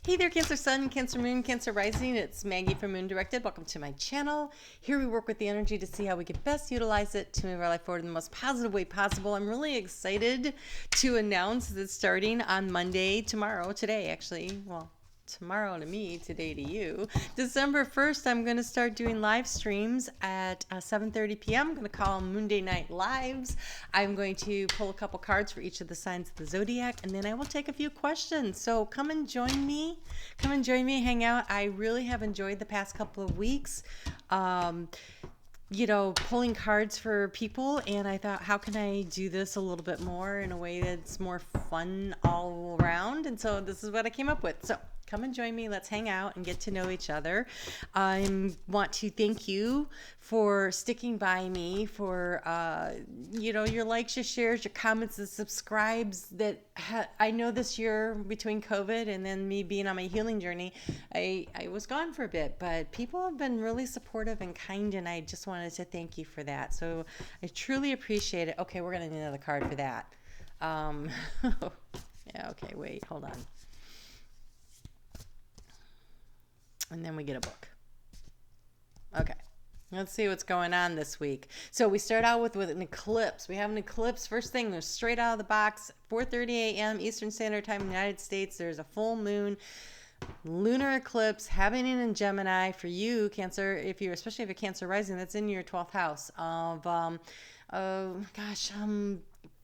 Hey there, Cancer Sun, Cancer Moon, Cancer Rising. It's Maggie from Moon Directed. Welcome to my channel. Here we work with the energy to see how we can best utilize it to move our life forward in the most positive way possible. I'm really excited to announce that starting on Monday, today actually, well, tomorrow to me, today to you, December 1st, I'm going to start doing live streams at 7:30 p.m. I'm going to call them Monday Night Lives. I'm going to pull a couple cards for each of the signs of the zodiac, and then I will take a few questions. So come and join me. Come and join me, hang out. I really have enjoyed the past couple of weeks. Pulling cards for people, and I thought, how can I do this a little bit more in a way that's more fun all around? And so this is what I came up with. So come and join me. Let's hang out and get to know each other. I want to thank you for sticking by me, for your likes, your shares, your comments, and subscribes. I know this year between COVID and then me being on my healing journey, I was gone for a bit, but people have been really supportive and kind, and I just wanted to thank you for that. So I truly appreciate it. Okay, we're gonna need another card for that. Yeah. Okay. Wait. Hold on. And then we get a book. Okay, let's see what's going on this week. So we start out with an eclipse. We have an eclipse. First thing, they're straight out of the box, 4:30 a.m. Eastern Standard Time in the United States. There's a full moon lunar eclipse happening in Gemini for you, Cancer. Especially if you're Cancer rising, that's in your 12th house of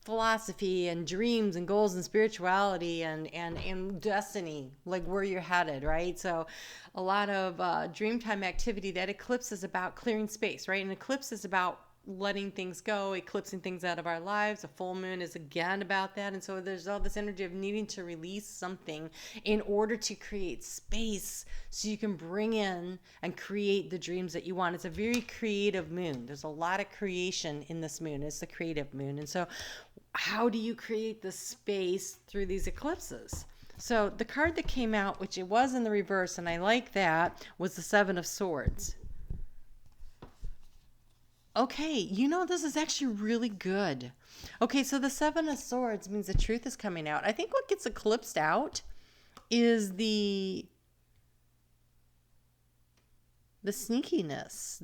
philosophy and dreams and goals and spirituality and destiny, like where you're headed, right? So a lot of dreamtime activity. That eclipse is about clearing space, right? An eclipse is about letting things go, eclipsing things out of our lives. A full moon is again about that. And so there's all this energy of needing to release something in order to create space so you can bring in and create the dreams that you want. It's a very creative moon. There's a lot of creation in this moon. It's the creative moon. And so how do you create the space through these eclipses? So the card that came out, which it was in the reverse, and I like that, was the Seven of Swords. Okay, this is actually really good. Okay, so the Seven of Swords means the truth is coming out. I think what gets eclipsed out is the sneakiness,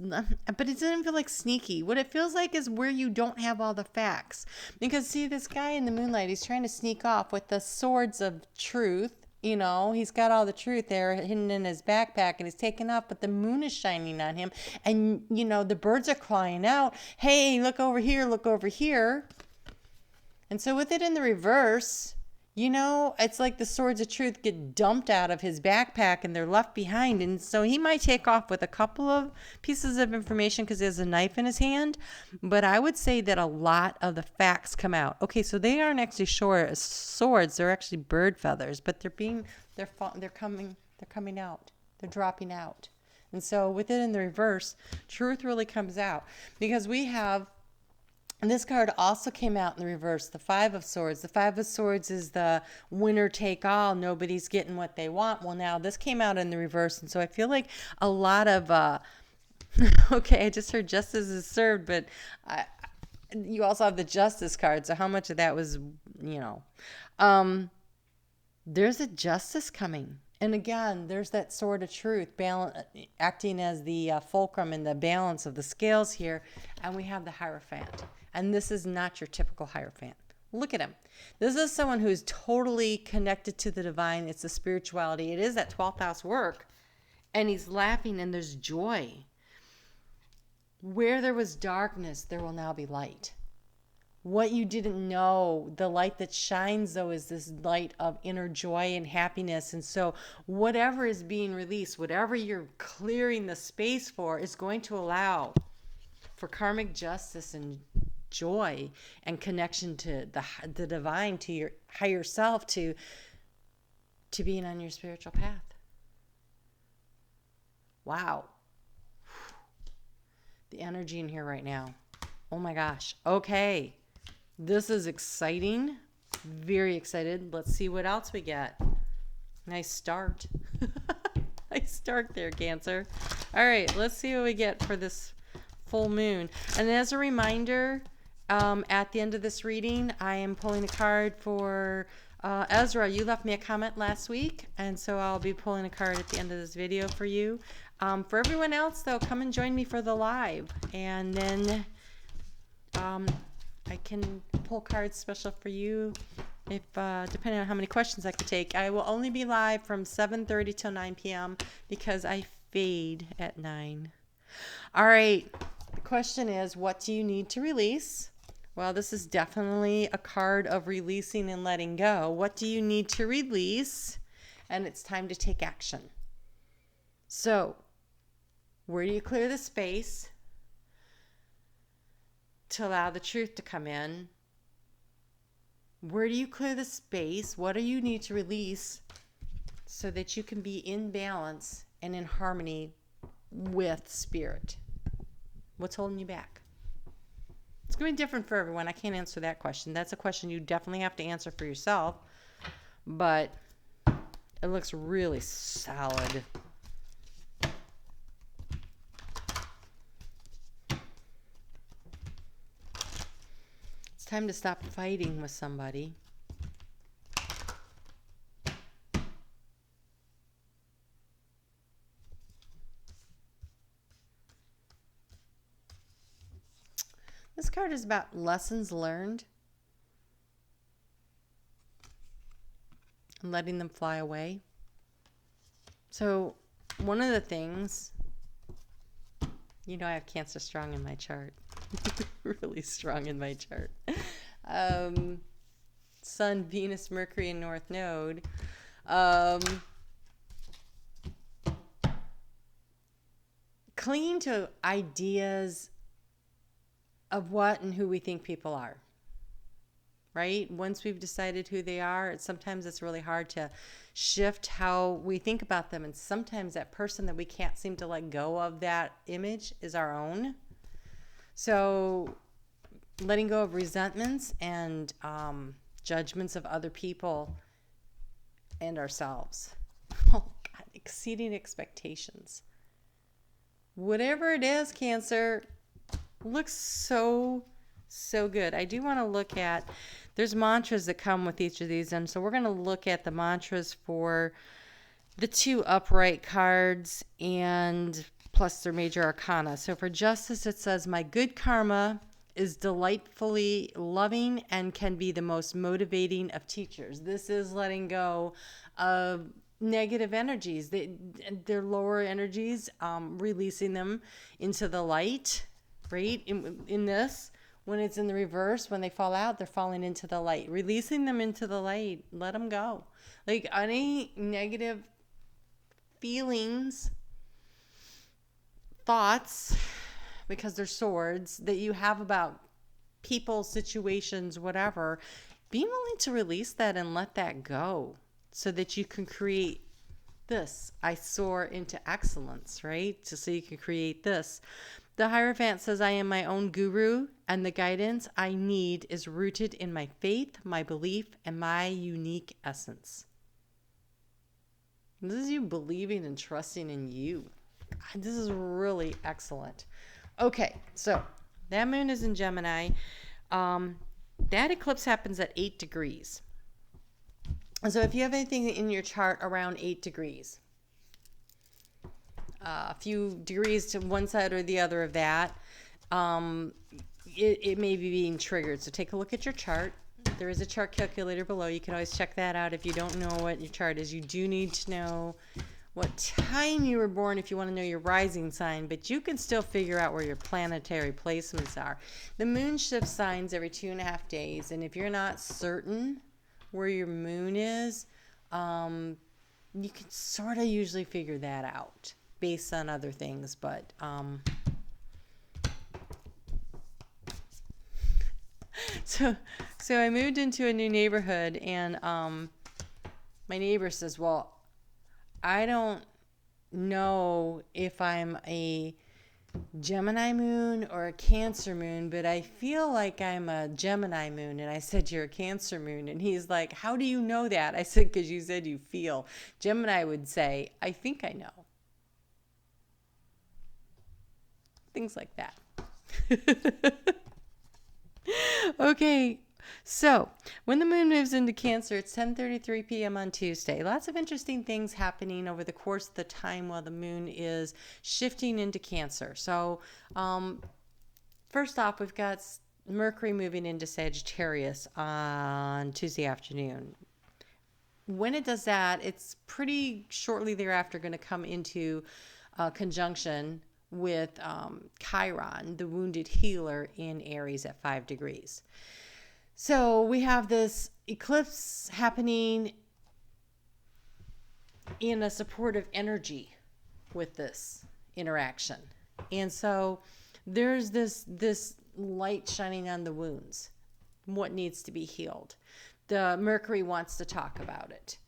but it doesn't feel like sneaky. What it feels like is where you don't have all the facts. Because see, this guy in the moonlight, he's trying to sneak off with the swords of truth. He's got all the truth there hidden in his backpack, and he's taken off, but the moon is shining on him. And, the birds are crying out, hey, look over here, look over here. And so with it in the reverse, it's like the swords of truth get dumped out of his backpack and they're left behind. And so he might take off with a couple of pieces of information because he has a knife in his hand. But I would say that a lot of the facts come out. Okay, so they aren't actually swords. They're actually bird feathers, but they're coming out. They're dropping out. And so with it in the reverse, truth really comes out because we have. And this card also came out in the reverse, the Five of Swords. The Five of Swords is the winner take all. Nobody's getting what they want. Well, now this came out in the reverse. And so I feel like a lot of, okay, I just heard justice is served, but you also have the Justice card. So how much of that was, there's a justice coming. And again, there's that sword of truth acting as the fulcrum and the balance of the scales here. And we have the Hierophant. And this is not your typical Hierophant. Look at him. This is someone who's totally connected to the divine. It's the spirituality. It is that 12th house work. And he's laughing and there's joy. Where there was darkness, there will now be light. What you didn't know, the light that shines, though, is this light of inner joy and happiness. And so whatever is being released, whatever you're clearing the space for, is going to allow for karmic justice and joy and connection to the divine, to your higher self, to being on your spiritual path. Wow. The energy in here right now. Oh my gosh. Okay. This is exciting. Very excited. Let's see what else we get. Nice start. Nice start there, Cancer. All right, let's see what we get for this full moon. And as a reminder, at the end of this reading, I am pulling a card for Ezra, you left me a comment last week, and so I'll be pulling a card at the end of this video for you. For everyone else, though, come and join me for the live, and then I can pull cards special for you if depending on how many questions I could take. I will only be live from 7:30 till 9 p.m. because I fade at 9. All right. The question is, what do you need to release? Well, this is definitely a card of releasing and letting go. What do you need to release? And it's time to take action. So, where do you clear the space to allow the truth to come in? Where do you clear the space? What do you need to release so that you can be in balance and in harmony with spirit? What's holding you back? It's going to be different for everyone. I can't answer that question. That's a question you definitely have to answer for yourself. But it looks really solid. It's time to stop fighting with somebody. This card is about lessons learned and letting them fly away. So one of the things, you know, I have Cancer strong in my chart. Really strong in my chart. Sun, Venus, Mercury, and North Node. Clinging to ideas of what and who we think people are, right? Once we've decided who they are, sometimes it's really hard to shift how we think about them. And sometimes that person that we can't seem to let go of, that image, is our own. So letting go of resentments and judgments of other people and ourselves. Oh God, exceeding expectations. Whatever it is, Cancer, looks so good. I do want to look at, there's mantras that come with each of these, and so we're going to look at the mantras for the 2 upright cards and plus their major arcana. So for Justice, it says, my good karma is delightfully loving and can be the most motivating of teachers. This is letting go of negative energies. They're lower energies, releasing them into the light. Right? In this, when it's in the reverse, when they fall out, they're falling into the light. Releasing them into the light. Let them go. Like any negative feelings, thoughts, because they're swords, that you have about people, situations, whatever, be willing to release that and let that go so that you can create this. I soar into excellence, right? So you can create this. The Hierophant says, I am my own guru, and the guidance I need is rooted in my faith, my belief, and my unique essence. This is you believing and trusting in you. God, this is really excellent. Okay, so that moon is in Gemini. That eclipse happens at 8 degrees. And so if you have anything in your chart around 8 degrees, a few degrees to one side or the other of that, it may be being triggered. So take a look at your chart. There is a chart calculator below. You can always check that out if you don't know what your chart is. You do need to know what time you were born if you want to know your rising sign, but you can still figure out where your planetary placements are. The moon shifts signs every 2.5 days, and if you're not certain where your moon is, you can sort of usually figure that out based on other things, but so I moved into a new neighborhood, and my neighbor says, well, I don't know if I'm a Gemini moon or a Cancer moon, but I feel like I'm a Gemini moon. And I said, you're a Cancer moon. And he's like, how do you know that? I said, because you said you feel. Gemini would say, I think I know. Things like that. Okay. So, when the moon moves into Cancer, it's 10:33 p.m. on Tuesday. Lots of interesting things happening over the course of the time while the moon is shifting into Cancer. So, first off, we've got Mercury moving into Sagittarius on Tuesday afternoon. When it does that, it's pretty shortly thereafter going to come into conjunction with Chiron, the wounded healer in Aries at 5 degrees. So we have this eclipse happening in a supportive energy with this interaction. And so there's this light shining on the wounds, what needs to be healed. The Mercury wants to talk about it.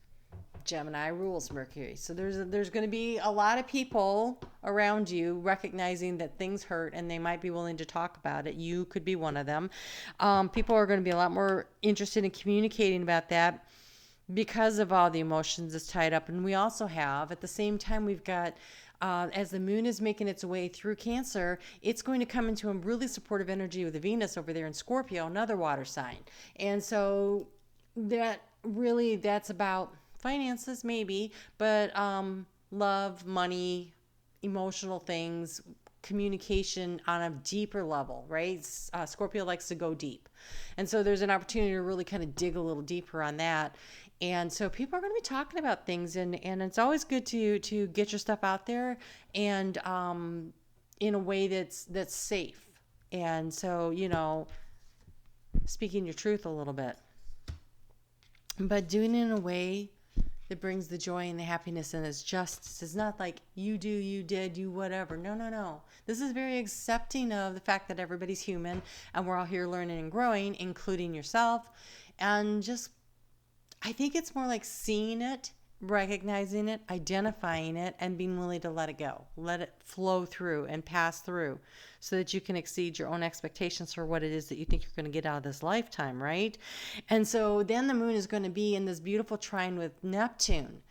Gemini rules Mercury. So there's going to be a lot of people around you recognizing that things hurt and they might be willing to talk about it. You could be one of them. People are going to be a lot more interested in communicating about that because of all the emotions that's tied up. And we also have, at the same time, we've got, as the moon is making its way through Cancer, it's going to come into a really supportive energy with the Venus over there in Scorpio, another water sign. And so that's about finances maybe, but love, money, emotional things, communication on a deeper level, right? Scorpio likes to go deep. And so there's an opportunity to really kind of dig a little deeper on that. And so people are going to be talking about things, and it's always good to get your stuff out there and in a way that's safe. And so, speaking your truth a little bit, but doing it in a way that brings the joy and the happiness and it's justice. It's not like you do, you did, you whatever. No. This is very accepting of the fact that everybody's human and we're all here learning and growing, including yourself. And just, I think it's more like seeing it, recognizing it, identifying it, and being willing to let it go. Let it flow through and pass through so that you can exceed your own expectations for what it is that you think you're going to get out of this lifetime, right? And so then the moon is going to be in this beautiful trine with Neptune.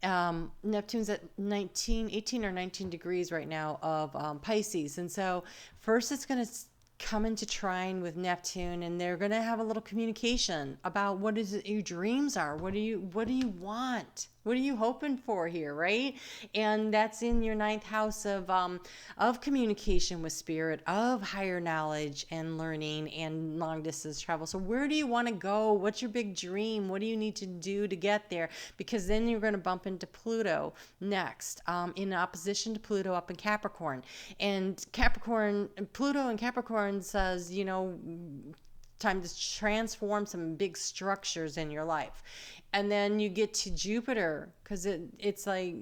Neptune's at 18 or 19 degrees right now of Pisces. And so first it's going to come into trine with Neptune, and they're going to have a little communication about what is it your dreams are. What do you want? What are you hoping for here, right? And that's in your 9th house of communication with spirit, of higher knowledge and learning and long distance travel. So where do you want to go? What's your big dream? What do you need to do to get there? Because then you're going to bump into Pluto next, in opposition to Pluto up in Capricorn. And Pluto and Capricorn says, time to transform some big structures in your life. And then you get to Jupiter, because it's like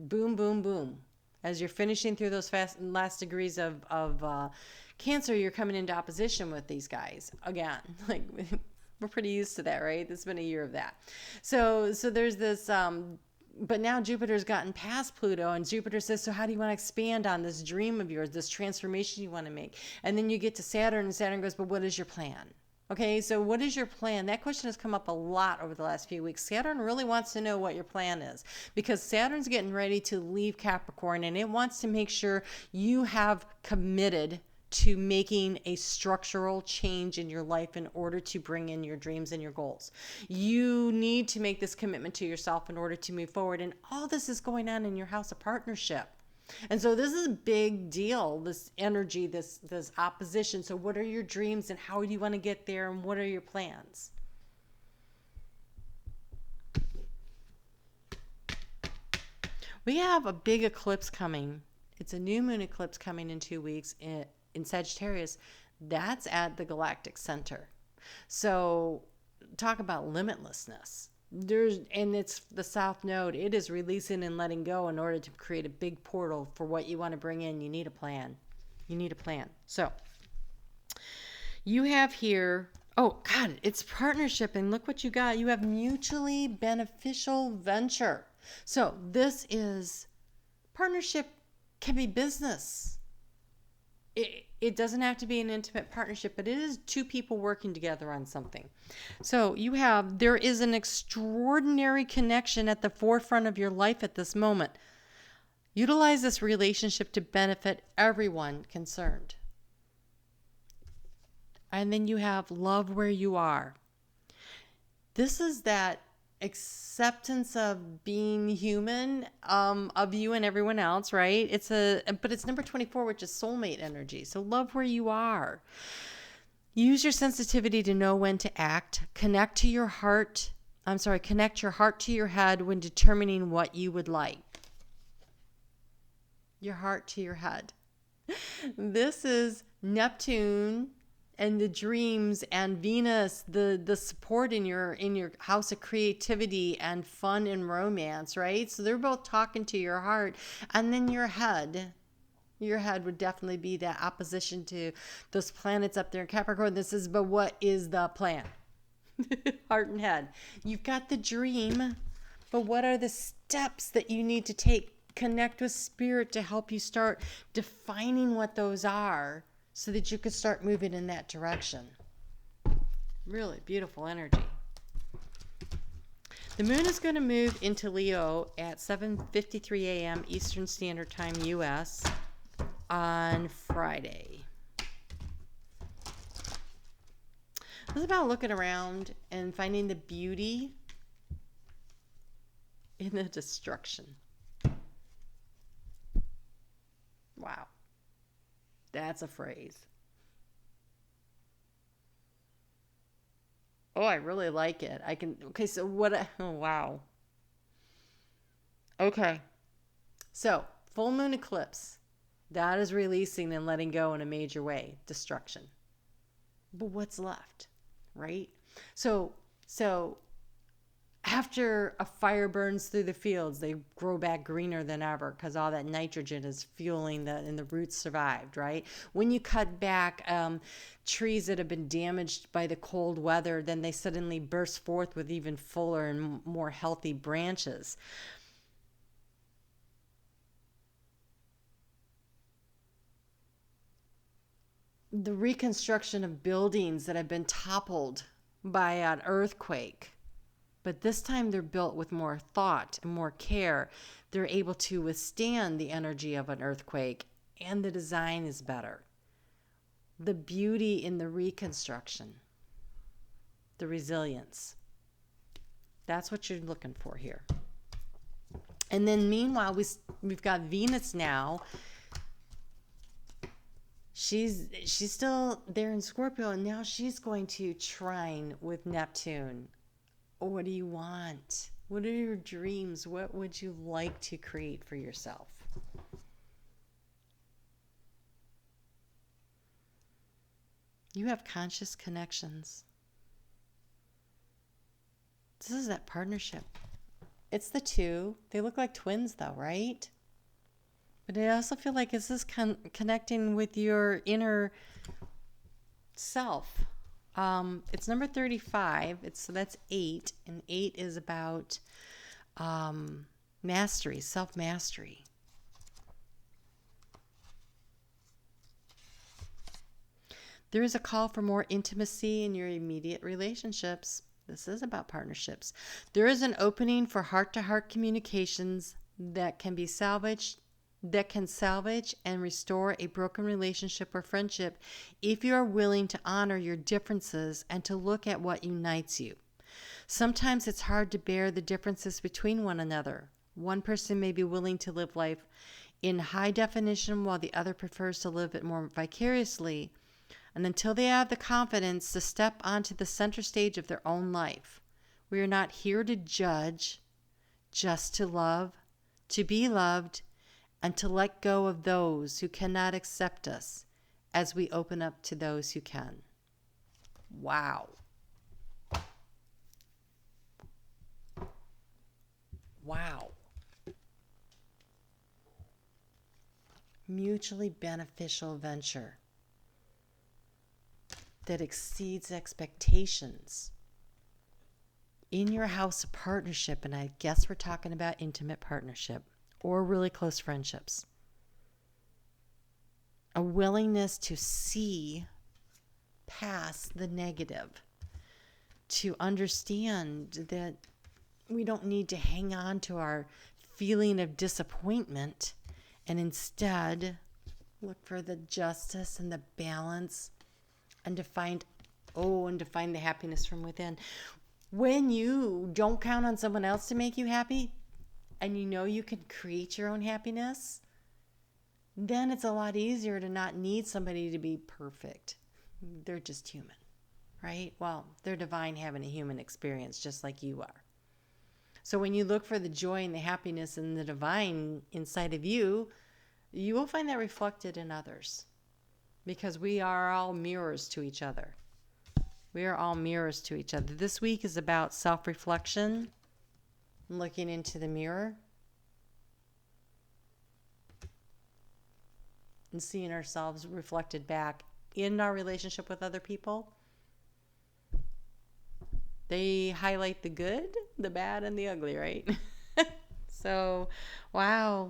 boom, boom, boom. As you're finishing through those last degrees of Cancer, you're coming into opposition with these guys again. Like, we're pretty used to that, right? It's been a year of that. So there's this, but now Jupiter's gotten past Pluto, and Jupiter says, so how do you want to expand on this dream of yours, this transformation you want to make? And then you get to Saturn, and Saturn goes, but what is your plan? Okay, so what is your plan? That question has come up a lot over the last few weeks. Saturn really wants to know what your plan is, because Saturn's getting ready to leave Capricorn, and it wants to make sure you have committed to making a structural change in your life in order to bring in your dreams and your goals. You need to make this commitment to yourself in order to move forward, and all this is going on in your house of partnership. And so this is a big deal, this energy, this opposition. So what are your dreams, and how do you want to get there, and what are your plans? We have a big eclipse coming. It's a new moon eclipse coming in 2 weeks in Sagittarius. That's at the galactic center. So talk about limitlessness. And it's the South Node. It is releasing and letting go in order to create a big portal for what you want to bring in. You need a plan. So you have here, oh God, it's partnership. And look what you got. You have mutually beneficial venture. So this is partnership, can be business. It doesn't have to be an intimate partnership, but it is two people working together on something. So there is an extraordinary connection at the forefront of your life at this moment. Utilize this relationship to benefit everyone concerned. And then you have love where you are. This is that acceptance of being human, of you and everyone else, right? But it's number 24, which is soulmate energy. So love where you are. Use your sensitivity to know when to act. Connect your heart to your head when determining what you would like. Your heart to your head. This is Neptune and the dreams, and Venus, the support in your house of creativity and fun and romance, right? So they're both talking to your heart. And then your head would definitely be that opposition to those planets up there in Capricorn. But what is the plan? Heart and head. You've got the dream, but what are the steps that you need to take? Connect with spirit to help you start defining what those are so that you can start moving in that direction. Really beautiful energy. The moon is going to move into Leo at 7:53 a.m. Eastern Standard Time, U.S. on Friday. This is about looking around and finding the beauty in the destruction. Wow. That's a phrase. Oh, I really like it. Oh, wow. Okay. So, full moon eclipse. That is releasing and letting go in a major way. Destruction. But what's left, right? So after a fire burns through the fields, they grow back greener than ever because all that nitrogen is fueling and the roots survived, right? When you cut back trees that have been damaged by the cold weather, then they suddenly burst forth with even fuller and more healthy branches. The reconstruction of buildings that have been toppled by an earthquake, but this time they're built with more thought and more care. They're able to withstand the energy of an earthquake, and the design is better. The beauty in the reconstruction, the resilience. That's what you're looking for here. And then meanwhile, we've got Venus now. She's still there in Scorpio, and now she's going to trine with Neptune. What do you want? What are your dreams? What would you like to create for yourself? You have conscious connections. This is that partnership. It's the two. They look like twins though, right? But I also feel like this is connecting with your inner self. It's number 35. So that's 8. And 8 is about mastery, self-mastery. There is a call for more intimacy in your immediate relationships. This is about partnerships. There is an opening for heart-to-heart communications that can salvage and restore a broken relationship or friendship if you are willing to honor your differences and to look at what unites you. Sometimes it's hard to bear the differences between one another. One person may be willing to live life in high definition while the other prefers to live it more vicariously, and until they have the confidence to step onto the center stage of their own life. We are not here to judge, just to love, to be loved, and to let go of those who cannot accept us as we open up to those who can. Wow. Wow. Mutually beneficial venture that exceeds expectations. In your house of partnership, and I guess we're talking about intimate partnership, or really close friendships. A willingness to see past the negative, to understand that we don't need to hang on to our feeling of disappointment, and instead look for the justice and the balance and to find the happiness from within. When you don't count on someone else to make you happy, and you know you can create your own happiness, then it's a lot easier to not need somebody to be perfect. They're just human, right? Well, they're divine having a human experience just like you are. So when you look for the joy and the happiness and the divine inside of you, you will find that reflected in others, because we are all mirrors to each other. We are all mirrors to each other. This week is about self-reflection, looking into the mirror and seeing ourselves reflected back in our relationship with other people. They highlight the good, the bad, and the ugly, right? So, wow.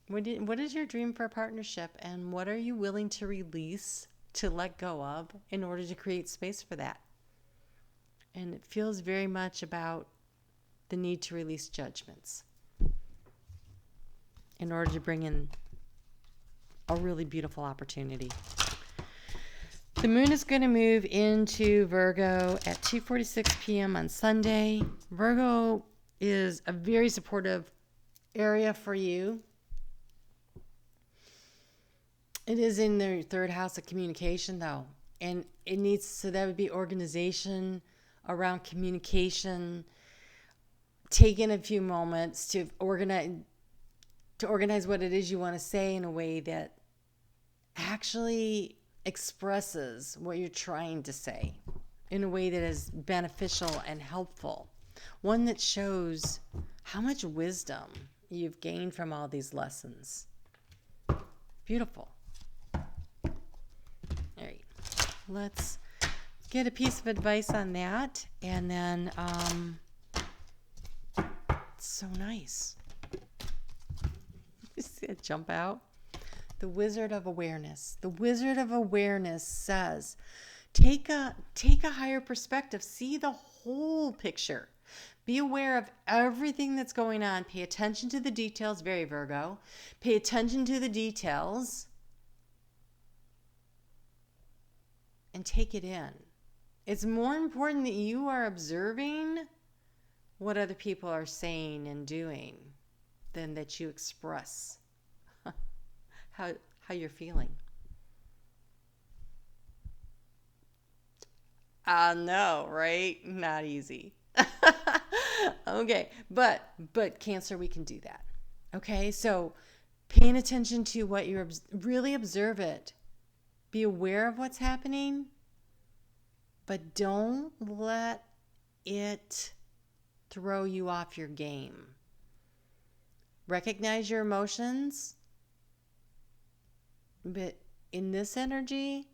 What is your dream for a partnership, and what are you willing to release, to let go of, in order to create space for that? And it feels very much about the need to release judgments in order to bring in a really beautiful opportunity. The moon is going to move into Virgo at 2:46 p.m. on Sunday. Virgo is a very supportive area for you. It is in the third house of communication, though. And it needs, so that would be organization around communication, taking a few moments to organize what it is you want to say in a way that actually expresses what you're trying to say in a way that is beneficial and helpful. One that shows how much wisdom you've gained from all these lessons. Beautiful. All right. Let's get a piece of advice on that. And then, it's so nice. You see it jump out? The Wizard of Awareness. The Wizard of Awareness says, take a higher perspective. See the whole picture. Be aware of everything that's going on. Pay attention to the details. Very Virgo. Pay attention to the details and take it in. It's more important that you are observing what other people are saying and doing than that you express how you're feeling. No, right? Not easy. Okay, but Cancer, we can do that. Okay, so paying attention to what you're, really observe it. Be aware of what's happening, but don't let it throw you off your game. Recognize your emotions, but in this energy,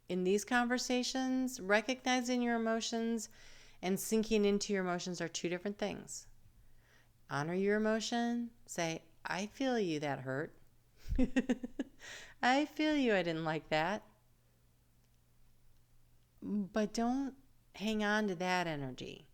in these conversations, recognizing your emotions and sinking into your emotions are two different things. Honor your emotion. Say, I feel you, that hurt. I feel you, I didn't like that. But don't hang on to that energy.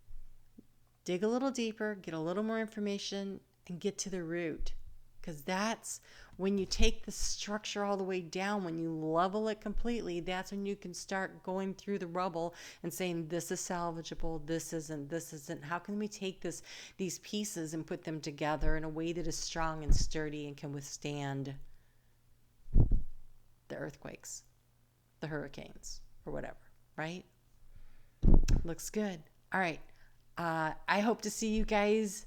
Dig a little deeper, get a little more information, and get to the root. Because that's when you take the structure all the way down, when you level it completely, that's when you can start going through the rubble and saying, this is salvageable, this isn't. How can we take these pieces and put them together in a way that is strong and sturdy and can withstand the earthquakes, the hurricanes, or whatever, right? Looks good. All right. I hope to see you guys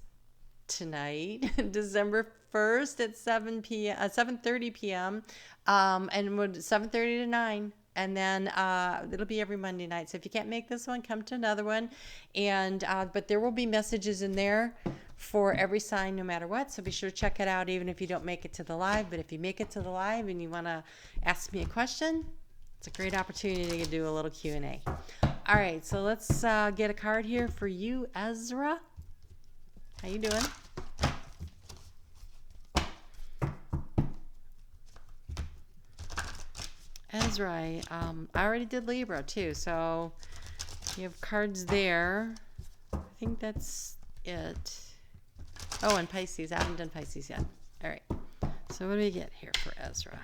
tonight, December 1st at 7:30 p.m. And 7:30 to 9. And then it'll be every Monday night. So if you can't make this one, come to another one. And but there will be messages in there for every sign, no matter what. So be sure to check it out, even if you don't make it to the live. But if you make it to the live and you want to ask me a question, it's a great opportunity to do a little Q&A. All right, so let's get a card here for you, Ezra. How you doing? Ezra, I already did Libra too, so you have cards there. I think that's it. Oh, and Pisces. I haven't done Pisces yet. All right. So what do we get here for Ezra?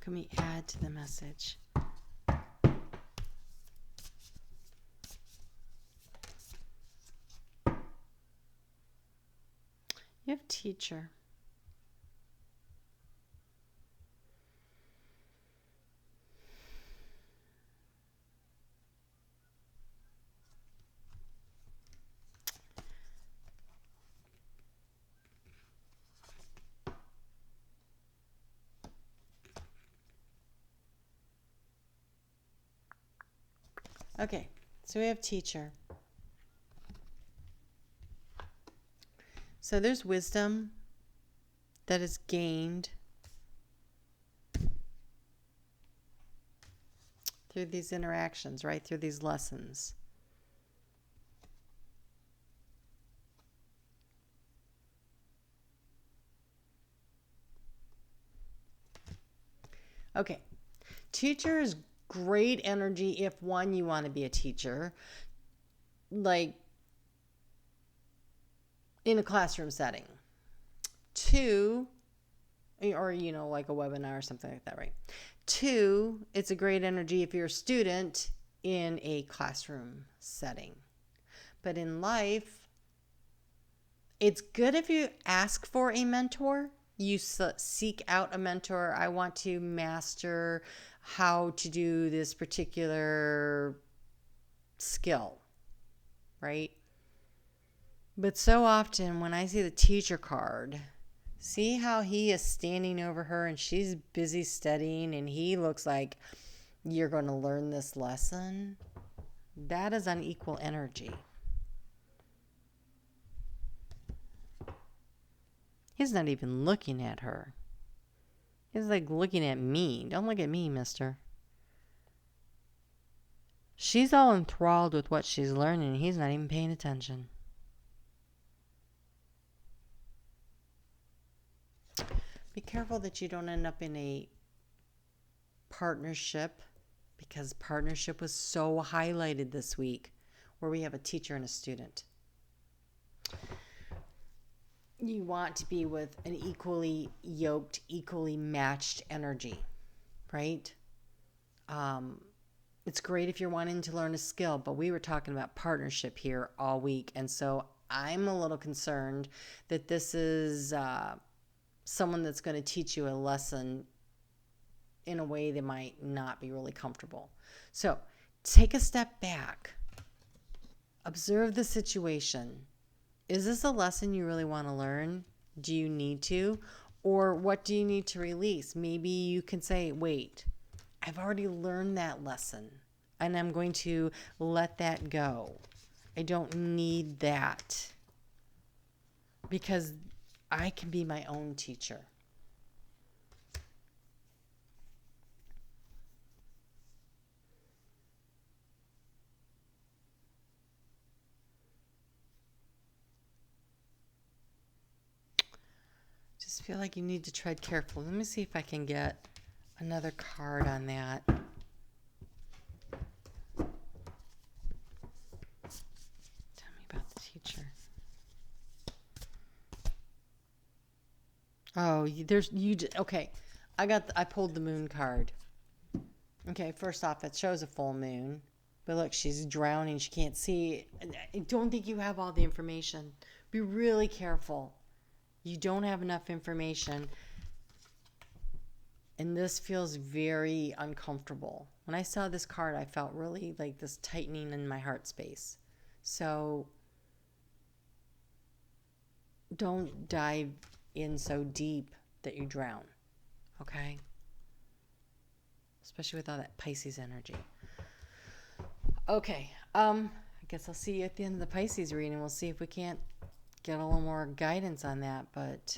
can we add to the message? You have teacher. Okay, so we have teacher. So there's wisdom that is gained through these interactions, right? Through these lessons. Okay, teacher is great energy if, one, you want to be a teacher, like in a classroom setting. Two, or, like a webinar or something like that, right? Two, it's a great energy if you're a student in a classroom setting. But in life, it's good if you ask for a mentor. You seek out a mentor. I want to master how to do this particular skill, right? But so often when I see the teacher card, see how he is standing over her and she's busy studying and he looks like, you're going to learn this lesson? That is unequal energy. He's not even looking at her. He's like looking at me. Don't look at me, mister. She's all enthralled with what she's learning. He's not even paying attention. Be careful that you don't end up in a partnership, because partnership was so highlighted this week, where we have a teacher and a student. You want to be with an equally yoked, equally matched energy, right? It's great if you're wanting to learn a skill, but we were talking about partnership here all week. And so I'm a little concerned that this is someone that's going to teach you a lesson in a way that might not be really comfortable. So take a step back. Observe the situation. Is this a lesson you really want to learn? Do you need to? Or what do you need to release? Maybe you can say, wait, I've already learned that lesson and I'm going to let that go. I don't need that because I can be my own teacher. Just feel like you need to tread carefully. Let me see if I can get another card on that. Tell me about the teacher. Oh, okay. I pulled the moon card. Okay, first off, it shows a full moon. But look, she's drowning. She can't see. I don't think you have all the information. Be really careful. You don't have enough information. And this feels very uncomfortable. When I saw this card, I felt really like this tightening in my heart space. So don't dive in so deep that you drown. Okay? Especially with all that Pisces energy. Okay. I guess I'll see you at the end of the Pisces reading. We'll see if we can't get a little more guidance on that, but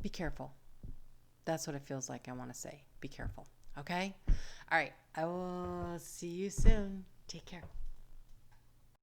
be careful. That's what it feels like I want to say. Be careful. Okay? All right. I will see you soon. Take care.